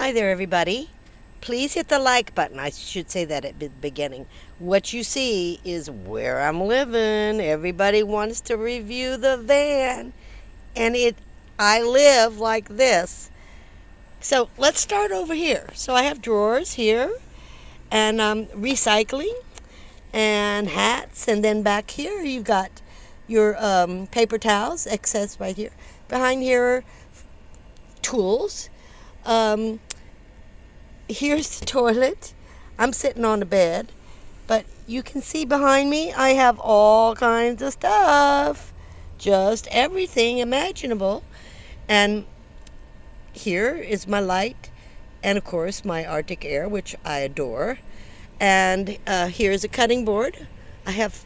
Hi there, everybody. Please hit the like button. I should say that at the beginning. What you see is where I'm living. Everybody wants to review the van, and I live like this. So let's start over here. So I have drawers here, and recycling, and hats, and then back here you've got your paper towels, excess right here. Behind here are tools. Um, Here's the toilet. I'm sitting on the bed, but you can see behind me I have all kinds of stuff. Just everything imaginable. And here is my light, and of course my Arctic Air, which I adore. And here's a cutting board. I have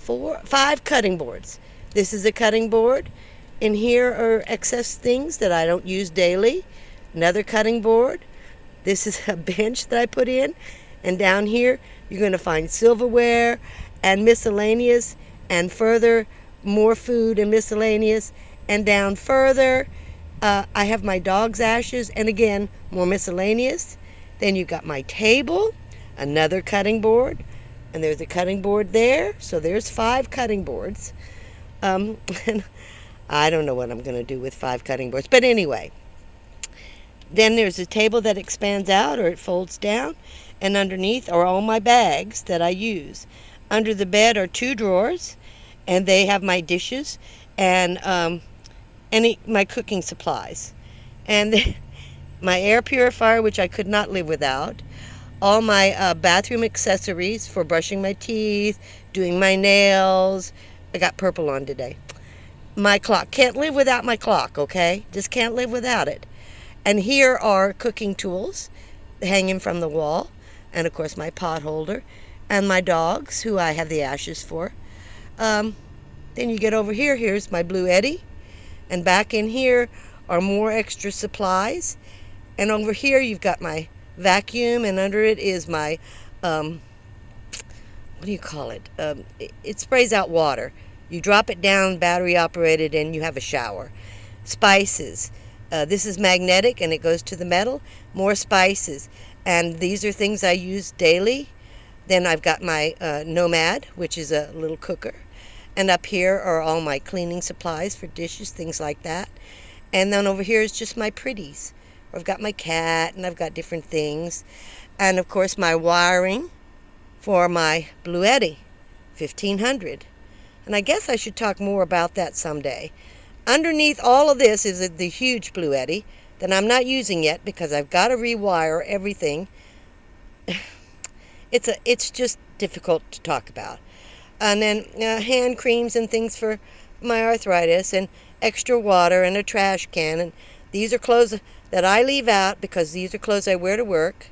5 cutting boards. This is a cutting board. In here are excess things that I don't use daily. Another cutting board. This is a bench that I put in. And down here, you're going to find silverware and miscellaneous, and further, more food and miscellaneous. And down further, I have my dog's ashes, and again, more miscellaneous. Then you've got my table, another cutting board, and there's a cutting board there. So there's 5 cutting boards. And I don't know what I'm going to do with 5 cutting boards. But anyway. Then there's a table that expands out, or it folds down, and underneath are all my bags that I use. Under the bed are 2 drawers, and they have my dishes and my cooking supplies. And my air purifier, which I could not live without. All my bathroom accessories for brushing my teeth, doing my nails. I got purple on today. My clock. Can't live without my clock, okay? Just can't live without it. And here are cooking tools hanging from the wall. And, of course, my pot holder. And my dogs, who I have the ashes for. Then you get over here. Here's my Blue Eddy. And back in here are more extra supplies. And over here you've got my vacuum. And under it is my, what do you call it? It sprays out water. You drop it down, battery operated, and you have a shower. Spices. This is magnetic, and it goes to the metal. More spices. And these are things I use daily. Then I've got my Nomad, which is a little cooker. And up here are all my cleaning supplies for dishes, things like that. And then over here is just my pretties. I've got my cat, and I've got different things. And, of course, my wiring for my Blue Eddy, 1500. And I guess I should talk more about that someday. Underneath all of this is the huge Blue Eddy that I'm not using yet because I've got to rewire everything. It's just difficult to talk about. And then hand creams and things for my arthritis, and extra water, and a trash can. And these are clothes that I leave out because these are clothes I wear to work.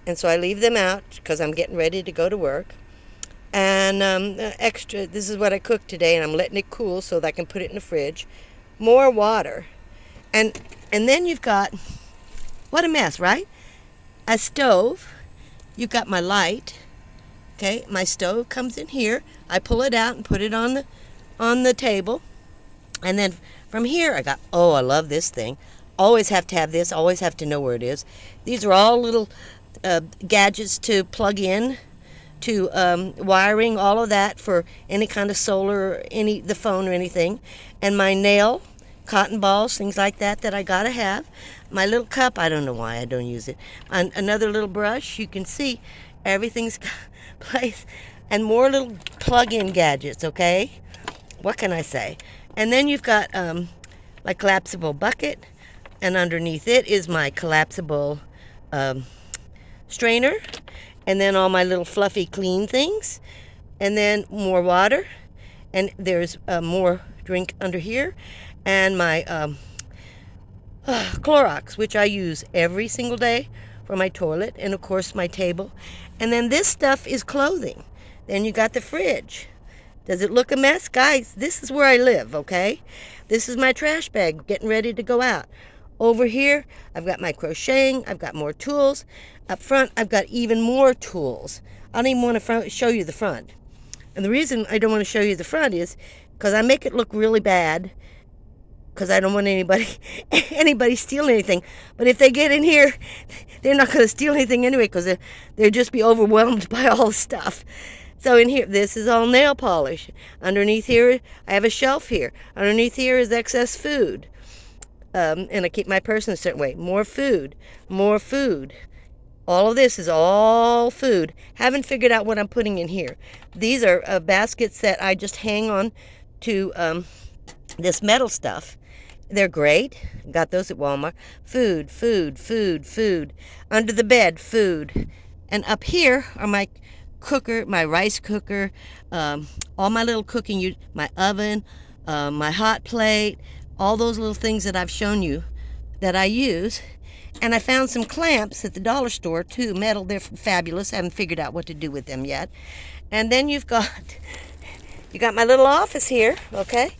And so I leave them out because I'm getting ready to go to work. And extra, this is what I cooked today, and I'm letting it cool so that I can put it in the fridge. More water. And then you've got, what a mess, right? A stove. You've got my light. Okay, my stove comes in here. I pull it out and put it on the table. And then from here I got, oh, I love this thing. Always have to have this, always have to know where it is. These are all little gadgets to plug in, to wiring, all of that for any kind of solar, the phone or anything. And my nail, cotton balls, things like that I gotta have. My little cup, I don't know why I don't use it. Another little brush, you can see everything's placed. And more little plug-in gadgets, okay? What can I say? And then you've got my collapsible bucket, and underneath it is my collapsible strainer, and then all my little fluffy clean things, and then more water, and there's more drink under here, and my Clorox, which I use every single day for my toilet, and of course my table. And then this stuff is clothing. Then you got the fridge. Does it look a mess? Guys, this is where I live, okay? This is my trash bag getting ready to go out. Over here, I've got my crocheting. I've got more tools. Up front, I've got even more tools. I don't even want to show you the front. And the reason I don't want to show you the front is because I make it look really bad because I don't want anybody stealing anything. But if they get in here, they're not going to steal anything anyway, because they'll just be overwhelmed by all the stuff. So in here, this is all nail polish. Underneath here, I have a shelf here. Underneath here is excess food. And I keep my purse in a certain way. More food, more food. All of this is all food. Haven't figured out what I'm putting in here. These are baskets that I just hang on to this metal stuff. They're great. Got those at Walmart. Food, food, food, food. Under the bed, food. And up here are my cooker, my rice cooker, all my little cooking, my oven, my hot plate, all those little things that I've shown you that I use. And I found some clamps at the dollar store too, metal. They're fabulous. I haven't figured out what to do with them yet. And then you got my little office here, okay?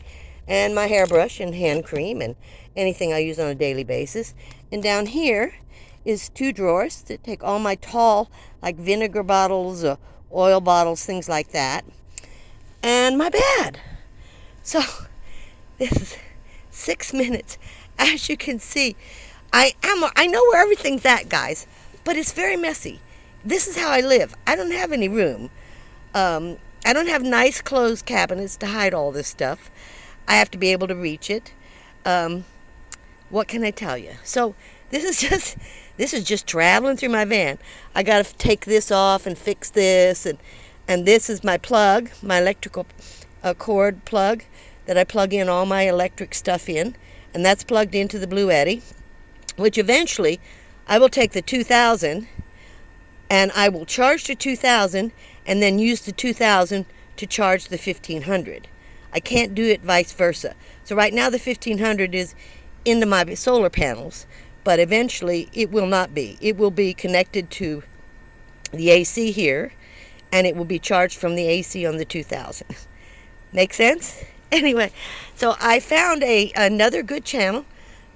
And my hairbrush and hand cream and anything I use on a daily basis. And down here is 2 drawers that take all my tall, like vinegar bottles, oil bottles, things like that. And my bed. So this is 6 minutes. As you can see, I know where everything's at, guys, but it's very messy. This is how I live. I don't have any room. I don't have nice closed cabinets to hide all this stuff. I have to be able to reach it. What can I tell you? So this is just traveling through my van. I got to take this off and fix this, and this is my plug, my electrical cord plug that I plug in all my electric stuff in, and that's plugged into the Blue Eddy, which eventually I will take the 2000 and I will charge the 2000 and then use the 2000 to charge the 1500. I can't do it vice versa. So right now the 1500 is into my solar panels, but eventually it will not be. It will be connected to the AC here, and it will be charged from the AC on the 2000. Make sense? Anyway, so I found another good channel,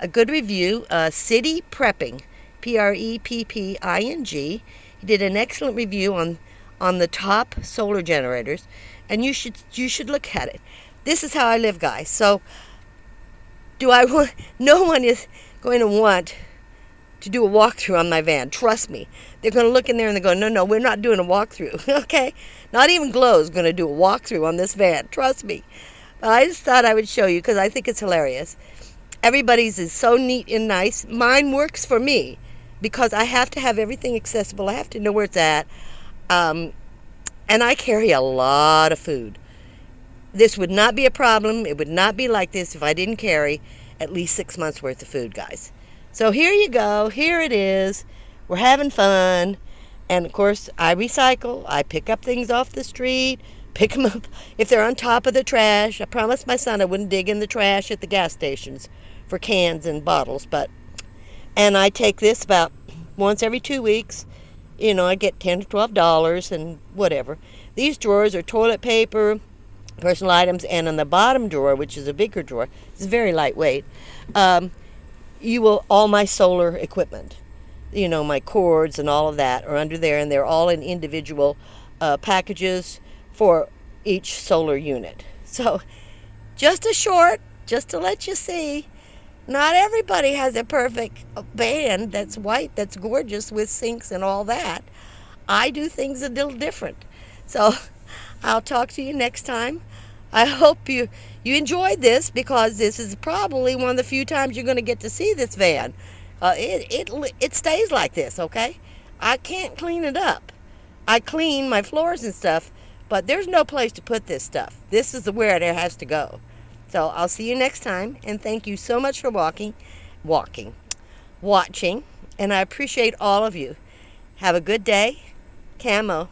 a good review, City Prepping, Prepping. He did an excellent review on the top solar generators, and you should look at it. This is how I live, guys. So no one is going to want to do a walkthrough on my van. Trust me. They're going to look in there and they go, no, we're not doing a walkthrough. Okay? Not even Glow's going to do a walkthrough on this van. Trust me. But I just thought I would show you because I think it's hilarious. Everybody's is so neat and nice. Mine works for me because I have to have everything accessible. I have to know where it's at. And I carry a lot of food. This would not be a problem. It would not be like this if I didn't carry at least 6 months worth of food, guys. So here you go. Here it is. We're having fun. And of course, I recycle. I pick up things off the street, pick them up if they're on top of the trash. I promised my son I wouldn't dig in the trash at the gas stations for cans and bottles. And I take this about once every 2 weeks. You know, I get $10 to $12 and whatever. These drawers are toilet paper, personal items, and on the bottom drawer, which is a bigger drawer, it's very lightweight, all my solar equipment, you know, my cords and all of that are under there, and they're all in individual packages for each solar unit. So just to let you see, not everybody has a perfect van that's white, that's gorgeous with sinks and all that. I do things a little different. So I'll talk to you next time. I hope you enjoyed this, because this is probably one of the few times you're going to get to see this van. It stays like this, okay? I can't clean it up. I clean my floors and stuff, but there's no place to put this stuff. This is where it has to go. So I'll see you next time, and thank you so much for watching, and I appreciate all of you. Have a good day. Camo.